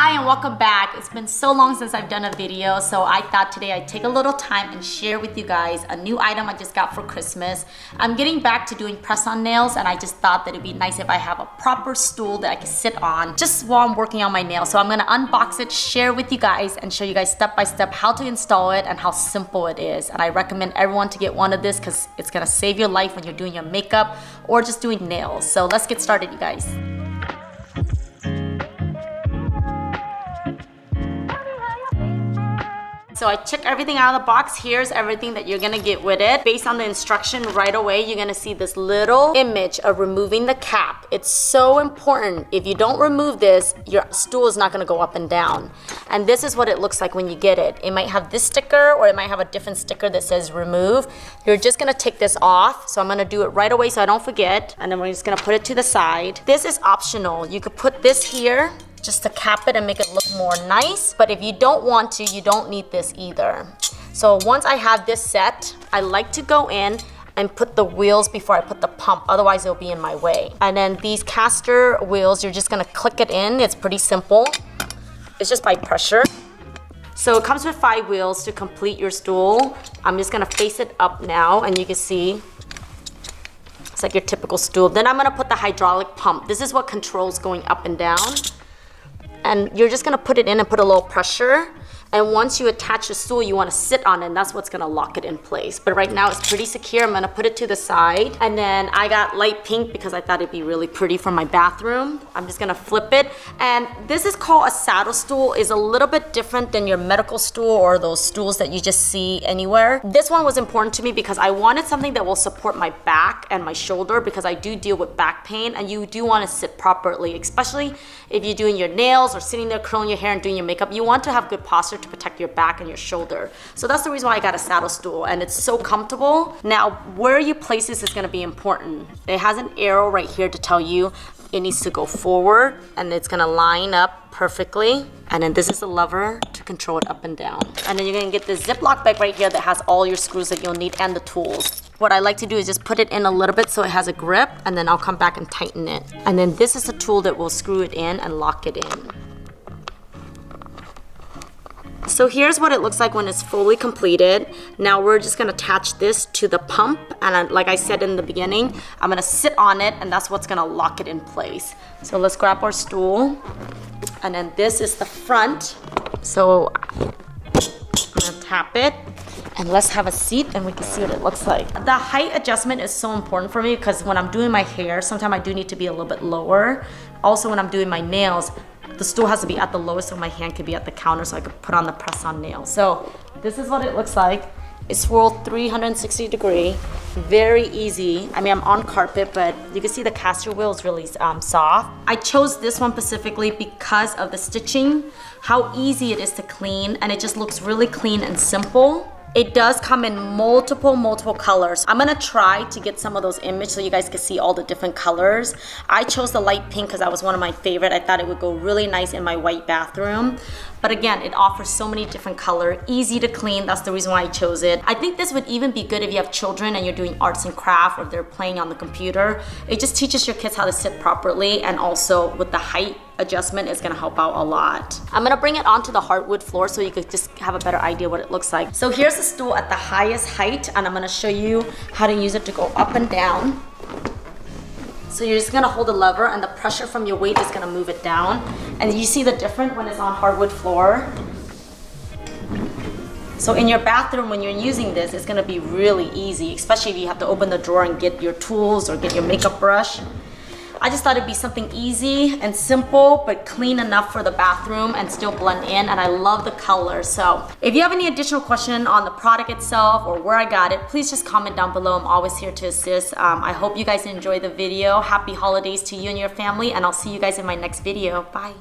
Hi and welcome back. It's been so long since I've done a video, so I thought today I'd take a little time and share with you guys a new item I just got for Christmas. I'm getting back to doing press-on nails, and I just thought that it'd be nice if I have a proper stool that I can sit on just while I'm working on my nails. So I'm gonna unbox it, share with you guys, and show you guys step by step how to install it and how simple it is. And I recommend everyone to get one of this because it's gonna save your life when you're doing your makeup or just doing nails. So let's get started, you guys. So I checked everything out of the box. Here's everything that you're gonna get with it. Based on the instruction right away, you're gonna see this little image of removing the cap. It's so important. If you don't remove this, your stool is not gonna go up and down. And this is what it looks like when you get it. It might have this sticker or it might have a different sticker that says remove. You're just gonna take this off. So I'm gonna do it right away so I don't forget. And then we're just gonna put it to the side. This is optional. You could put this here just to cap it and make it look more nice. But if you don't want to, you don't need this either. So once I have this set, I like to go in and put the wheels before I put the pump, otherwise it'll be in my way. And then these caster wheels, you're just gonna click it in. It's pretty simple. It's just by pressure. So it comes with 5 wheels to complete your stool. I'm just gonna face it up now, and you can see it's like your typical stool. Then I'm gonna put the hydraulic pump. This is what controls going up and down. And you're just gonna put it in and put a little pressure. And once you attach the stool, you wanna sit on it, and that's what's gonna lock it in place. But right now it's pretty secure. I'm gonna put it to the side. And then I got light pink because I thought it'd be really pretty for my bathroom. I'm just gonna flip it. And this is called a saddle stool. It's a little bit different than your medical stool or those stools that you just see anywhere. This one was important to me because I wanted something that will support my back and my shoulder, because I do deal with back pain, and you do wanna sit properly, especially if you're doing your nails or sitting there curling your hair and doing your makeup. You want to have good posture to protect your back and your shoulder. So that's the reason why I got a saddle stool, and it's so comfortable. Now, where you place this is gonna be important. It has an arrow right here to tell you it needs to go forward, and it's gonna line up perfectly. And then this is the lever to control it up and down. And then you're gonna get this Ziploc bag right here that has all your screws that you'll need and the tools. What I like to do is just put it in a little bit so it has a grip, and then I'll come back and tighten it. And then this is the tool that will screw it in and lock it in. So here's what it looks like when it's fully completed. Now we're just gonna attach this to the pump, and like I said in the beginning, I'm gonna sit on it, and that's what's gonna lock it in place. So let's grab our stool, and then this is the front. So I'm gonna tap it, and let's have a seat and we can see what it looks like. The height adjustment is so important for me because when I'm doing my hair, sometimes I do need to be a little bit lower. Also when I'm doing my nails, the stool has to be at the lowest so my hand can be at the counter so I could put on the press-on nail. So this is what it looks like. It's swirled 360 degree, very easy. I mean, I'm on carpet, but you can see the caster wheel is really soft. I chose this one specifically because of the stitching, how easy it is to clean, and it just looks really clean and simple. It does come in multiple colors. I'm gonna try to get some of those images so you guys can see all the different colors. I chose the light pink because that was one of my favorite. I thought it would go really nice in my white bathroom. But again, it offers so many different colors, easy to clean. That's the reason why I chose it. I think this would even be good if you have children and you're doing arts and craft or they're playing on the computer. It just teaches your kids how to sit properly, and also with the height adjustment is gonna help out a lot. I'm gonna bring it onto the hardwood floor so you could just have a better idea what it looks like. So here's the stool at the highest height, and I'm gonna show you how to use it to go up and down. So you're just gonna hold the lever, and the pressure from your weight is gonna move it down. And you see the difference when it's on hardwood floor. So in your bathroom, when you're using this, it's gonna be really easy, especially if you have to open the drawer and get your tools or get your makeup brush. I just thought it'd be something easy and simple, but clean enough for the bathroom and still blend in, and I love the color. So if you have any additional question on the product itself or where I got it, please just comment down below. I'm always here to assist. I hope you guys enjoy the video. Happy holidays to you and your family, and I'll see you guys in my next video. Bye.